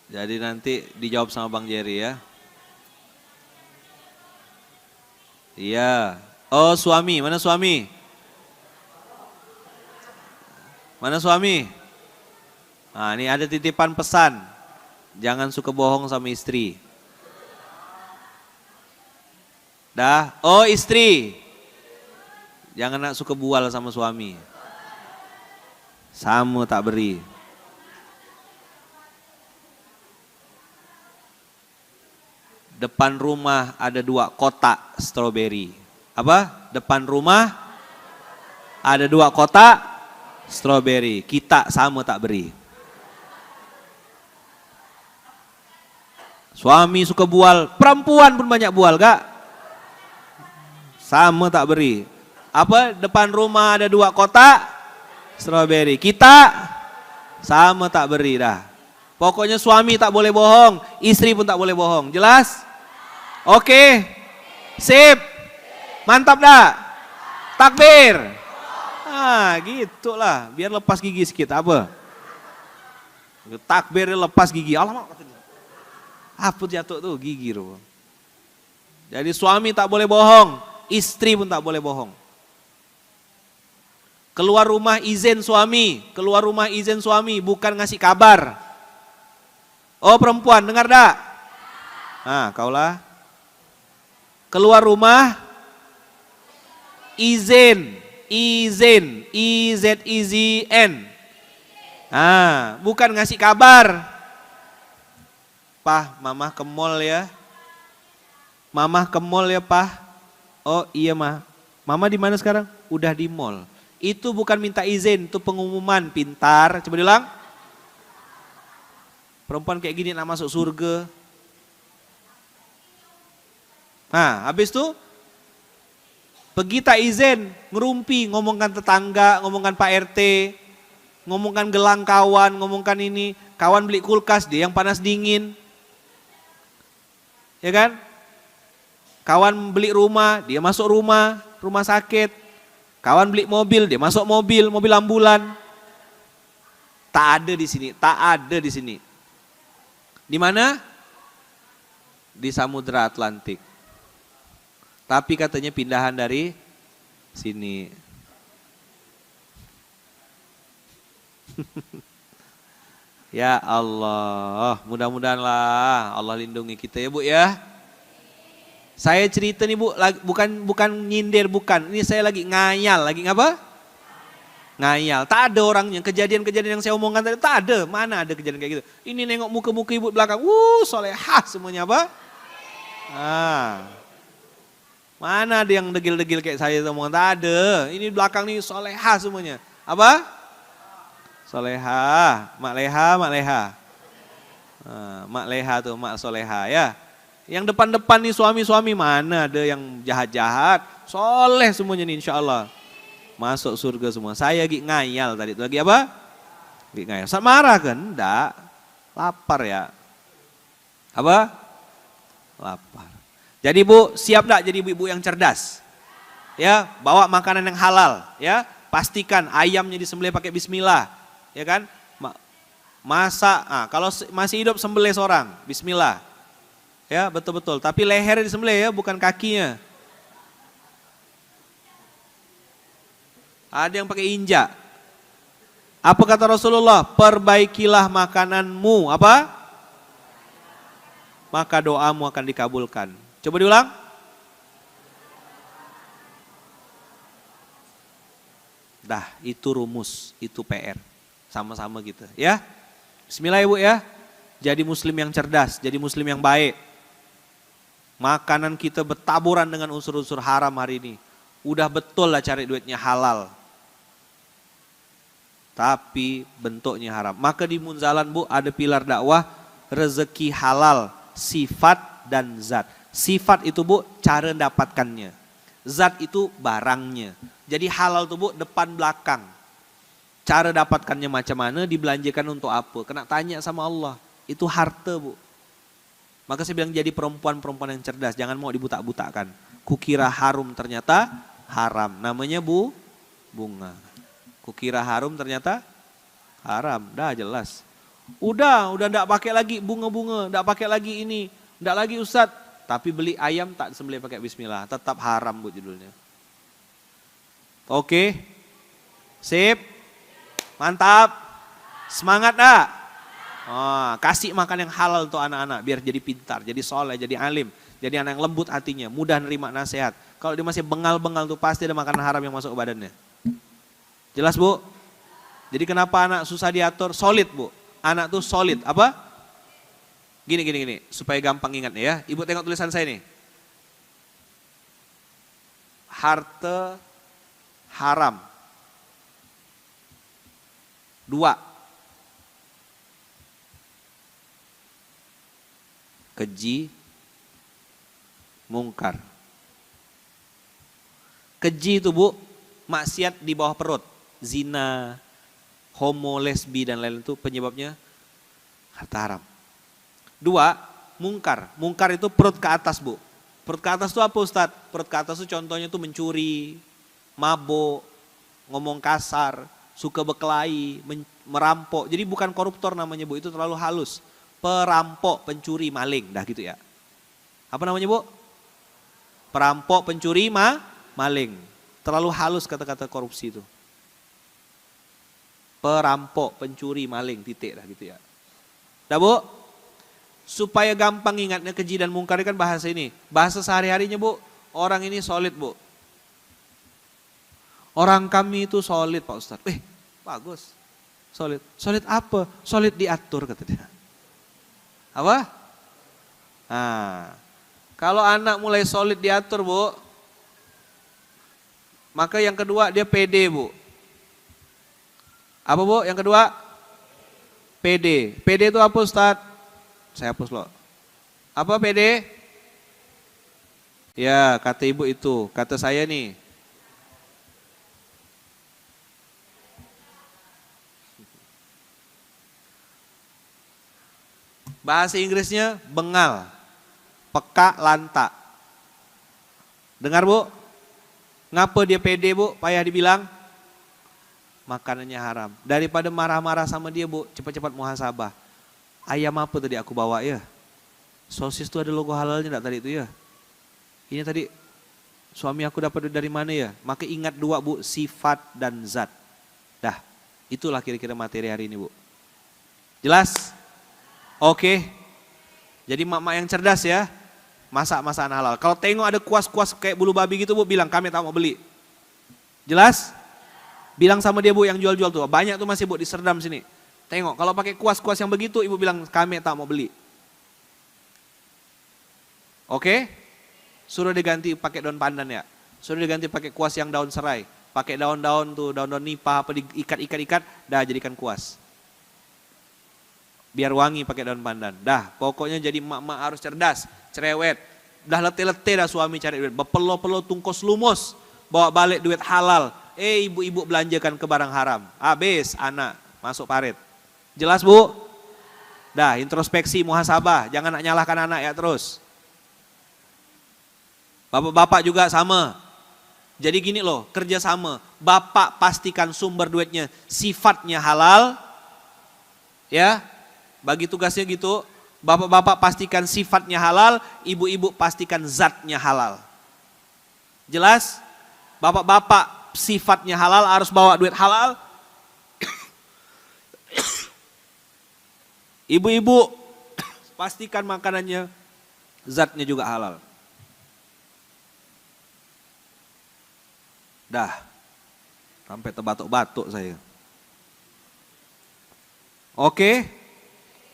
Jadi nanti dijawab sama Bang Jerry ya. Iya. Oh suami, mana suami? Mana suami? Ini ada titipan pesan. Jangan suka bohong sama istri. Dah, oh istri. Jangan nak suka bual sama suami. Sama tak beri. Depan rumah ada 2 kotak stroberi. Apa? Depan rumah ada 2 kotak stroberi. Kita sama tak beri. Suami suka bual, perempuan pun banyak bual gak? Sama tak beri. Apa? Depan rumah ada 2 kotak stroberi. Kita sama tak beri dah. Pokoknya suami tak boleh bohong, istri pun tak boleh bohong. Jelas? Oke. Sip. Mantap dah. Takbir. Gitulah. Biar lepas gigi sedikit. Apa? Takbir lepas gigi. Alamak katanya. Apa jatuh tuh gigi tuh. Jadi suami tak boleh bohong, istri pun tak boleh bohong. Keluar rumah izin suami, bukan ngasih kabar. Oh perempuan, dengar dak? Kaulah. Keluar rumah izin, IZIN. Bukan ngasih kabar. Pah, mama ke mall ya. Mama ke mall ya, Pah. Oh iya, Mah. Mama di mana sekarang? Udah di mall. Itu bukan minta izin, itu pengumuman. Pintar. Coba diulang. Perempuan kayak gini nak masuk surga. Habis itu pergi tak izin, ngerumpi, ngomongkan tetangga, ngomongkan Pak RT, ngomongkan gelang kawan, ngomongkan ini. Kawan beli kulkas, dia yang panas dingin. Ya kan? Kawan beli rumah, dia masuk rumah sakit. Kawan beli mobil, dia masuk mobil ambulan. Tak ada di sini. Di mana? Di Samudra Atlantik. Tapi katanya pindahan dari sini. Ya Allah, mudah-mudahan lah Allah lindungi kita ya Bu ya. Saya cerita nih Bu, bukan nyindir, bukan. Ini saya lagi ngayal, lagi ngapa? Ngayal. Tak ada orangnya, kejadian-kejadian yang saya omongkan tadi, tak ada. Mana ada kejadian kayak gitu. Ini nengok muka-muka ibu belakang, solehah semuanya apa? Mana ada yang degil-degil kayak saya omongan, tak ada. Ini belakang nih solehah semuanya. Apa? Solehah, mak leha. Mak leha tuh, mak soleha ya. Yang depan-depan nih suami-suami mana ada yang jahat-jahat. Soleh semuanya nih insya Allah. Masuk surga semua. Saya lagi ngayal tadi itu. Lagi apa? Lagi ngayal. Saat marah kan? Enggak. Lapar ya. Apa? Lapar. Jadi Bu, siap enggak jadi ibu-ibu yang cerdas? Ya, bawa makanan yang halal. Ya, pastikan ayamnya disembelih pakai bismillah. Ya kan? Masak, kalau masih hidup sembelih seorang. Bismillah. Ya, betul-betul. Tapi lehernya disembelih ya, bukan kakinya. Ada yang pakai injak. Apa kata Rasulullah? Perbaikilah makananmu. Apa? Maka doamu akan dikabulkan. Coba diulang. Dah, itu rumus, itu PR. Sama-sama gitu ya. Bismillah Ibu ya. Jadi muslim yang cerdas, jadi muslim yang baik. Makanan kita bertaburan dengan unsur-unsur haram hari ini. Udah betul lah cari duitnya halal. Tapi bentuknya haram. Maka di Munzalan Bu ada pilar dakwah rezeki halal, sifat dan zat. Sifat itu Bu cara dapatkannya. Zat itu barangnya. Jadi halal itu Bu depan belakang. Cara dapatkannya macam mana, dibelanjakan untuk apa. Kena tanya sama Allah. Itu harta Bu. Maka saya bilang jadi perempuan-perempuan yang cerdas. Jangan mau dibutak-butakan. Kukira harum ternyata haram. Namanya bunga. Kukira harum ternyata haram. Dah jelas. Udah enggak pakai lagi bunga-bunga. Enggak pakai lagi ini. Enggak lagi Ustadz. Tapi beli ayam tak sembelih pakai bismillah. Tetap haram Bu judulnya. Oke. Sip. Mantap. Semangat dah. Kasih makan yang halal untuk anak-anak biar jadi pintar, jadi soleh, jadi alim, jadi anak yang lembut hatinya, mudah nerima nasihat. Kalau dia masih bengal-bengal tuh pasti ada makanan haram yang masuk ke badannya. Jelas Bu? Jadi kenapa anak susah diatur? Solid Bu. Anak tuh solid. Apa? Gini. Supaya gampang ingatnya ya. Ibu tengok tulisan saya nih. Harta haram. 2. Keji, mungkar. Keji itu Bu, maksiat di bawah perut. Zina, homo, lesbi dan lain-lain itu penyebabnya harta haram. 2, mungkar. Mungkar itu perut ke atas Bu. Perut ke atas itu apa Ustadz? Perut ke atas itu contohnya itu mencuri, mabuk, ngomong kasar, suka berkelahi, merampok. Jadi bukan koruptor namanya Bu, itu terlalu halus. Perampok, pencuri, maling, dah gitu ya. Apa namanya Bu? Perampok, pencuri, maling. Terlalu halus kata-kata korupsi itu. Perampok, pencuri, maling, titik dah gitu ya. Dah Bu? Supaya gampang ingatnya keji dan mungkar kan bahasa ini. Bahasa sehari-harinya Bu, orang ini solid Bu. Orang kami itu solid Pak Ustadz. Bagus. Solid. Solid apa? Solid diatur kata dia. Apa? Kalau anak mulai solid diatur Bu, maka yang kedua dia pede Bu. Apa Bu yang kedua? Pede. Pede itu apa Ustadz? Saya hapus loh. Apa pede? Ya kata ibu itu, kata saya nih. Bahasa Inggrisnya bengal, peka, lanta. Dengar Bu? Ngapa dia pede Bu? Payah dibilang? Makanannya haram. Daripada marah-marah sama dia Bu, cepat-cepat muhasabah. Ayam apa tadi aku bawa ya? Sosis tuh ada logo halalnya enggak tadi itu ya? Ini tadi suami aku dapat dari mana ya? Maka ingat 2 Bu, sifat dan zat. Dah, itulah kira-kira materi hari ini Bu. Jelas? Oke, jadi mak-mak yang cerdas ya, masak masakan halal. Kalau tengok ada kuas-kuas kayak bulu babi gitu Bu, bilang kami tak mau beli. Jelas? Bilang sama dia Bu yang jual-jual tuh, banyak tuh masih Bu di Serdam sini. Tengok, kalau pakai kuas-kuas yang begitu ibu bilang kami tak mau beli. Oke? Suruh diganti pakai daun pandan ya. Suruh diganti pakai kuas yang daun serai. Pakai daun-daun tuh, daun-daun nipah apa diikat-ikat-ikat, dah jadikan kuas. biar wangi pakai daun pandan. Dah, pokoknya jadi emak-emak harus cerdas, cerewet. Dah letih-letih dah suami cari duit, bepelo-pelo tungkos lumus, bawa balik duit halal. Ibu-ibu belanjakan ke barang haram. Habis anak masuk parit. Jelas Bu? Dah, introspeksi, muhasabah, jangan nak nyalahkan anak ya terus. Bapak-bapak juga sama. Jadi gini loh, kerja sama. Bapak pastikan sumber duitnya sifatnya halal. Ya, bagi tugasnya gitu. Bapak-bapak pastikan sifatnya halal, ibu-ibu pastikan zatnya halal. Jelas? Bapak-bapak sifatnya halal harus bawa duit halal. Ibu-ibu pastikan makanannya zatnya juga halal. Dah, sampai terbatuk-batuk saya. Oke,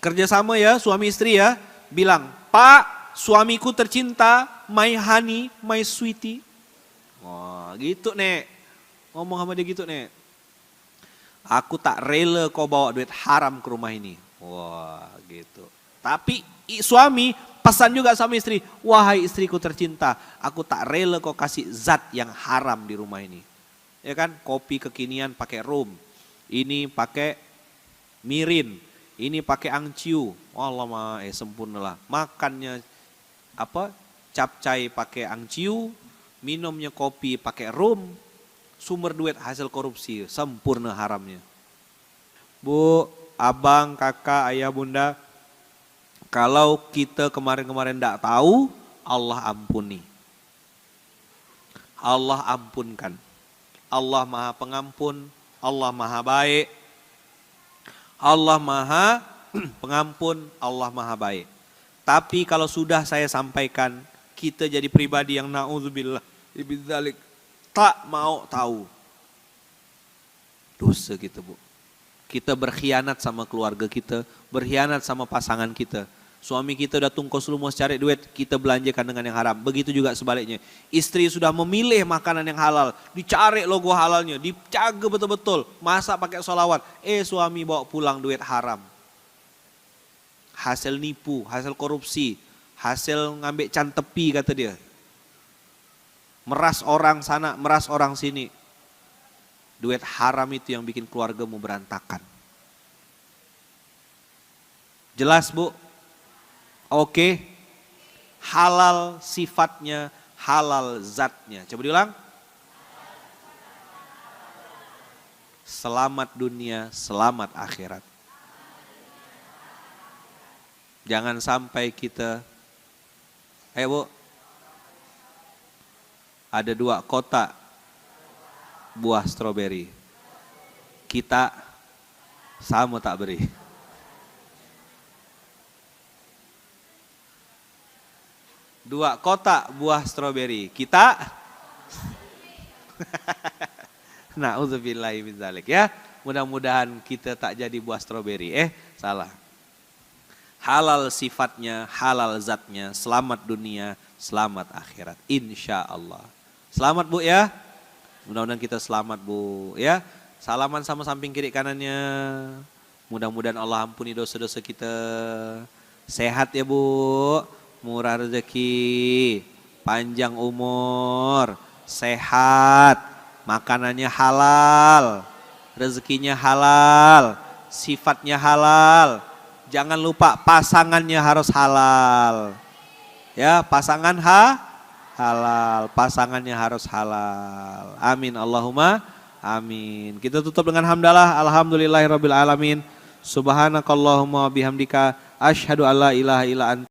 kerjasama ya suami istri ya. Bilang, Pak, suamiku tercinta, my honey, my sweetie. Wah gitu Nek, ngomong sama dia gitu Nek. Aku tak rela kau bawa duit haram ke rumah ini. Wah gitu. Tapi suami pesan juga sama istri, wahai istriku tercinta, aku tak rela kau kasih zat yang haram di rumah ini. Ya kan, kopi kekinian pakai rum, ini pakai mirin, ini pakai angciu. Allah sempurnalah. Makannya apa? Capcay pakai angciu, minumnya kopi pakai rum, sumber duit hasil korupsi, sempurna haramnya. Bu, abang, kakak, ayah, bunda, kalau kita kemarin-kemarin tidak tahu, Allah ampuni. Allah ampunkan. Allah maha pengampun, Allah maha baik. Allah maha pengampun, Allah maha baik. Tapi kalau sudah saya sampaikan, kita jadi pribadi yang na'udzubillah, bidzalik, tak mau tahu. Dosa kita Bu. Kita berkhianat sama keluarga kita, berkhianat sama pasangan kita. Suami kita udah tungkos lumus cari duit, kita belanjakan dengan yang haram. Begitu juga sebaliknya. Istri sudah memilih makanan yang halal, dicari logo halalnya, dijaga betul-betul, masak pakai sholawat. Suami bawa pulang duit haram. Hasil nipu, hasil korupsi, hasil ngambil can tepi kata dia. Meras orang sana, meras orang sini. Duit haram itu yang bikin keluargamu berantakan. Jelas Bu? Oke. Halal sifatnya, halal zatnya. Coba diulang. Selamat dunia, selamat akhirat. Jangan sampai kita, Bu, ada 2 kotak buah stroberi. Kita sama tak beri. Dua kotak buah stroberi. Kita na'udzubillahi min dzalik ya. Mudah-mudahan kita tak jadi buah stroberi. Salah. Halal sifatnya, halal zatnya, selamat dunia, selamat akhirat. Insya Allah. Selamat Bu ya. Mudah-mudahan kita selamat Bu ya. Salaman sama samping kiri kanannya. Mudah-mudahan Allah ampuni dosa-dosa kita. Sehat ya Bu. Murah rezeki. Panjang umur. Sehat. Makanannya halal. Rezekinya halal. Sifatnya halal. Jangan lupa pasangannya harus halal. Ya, pasangan halal, pasangannya harus halal. Amin Allahumma amin. Kita tutup dengan hamdalah. Alhamdulillahirabbil alamin. Subhanakallahumma bihamdika asyhadu alla ilaha illa anta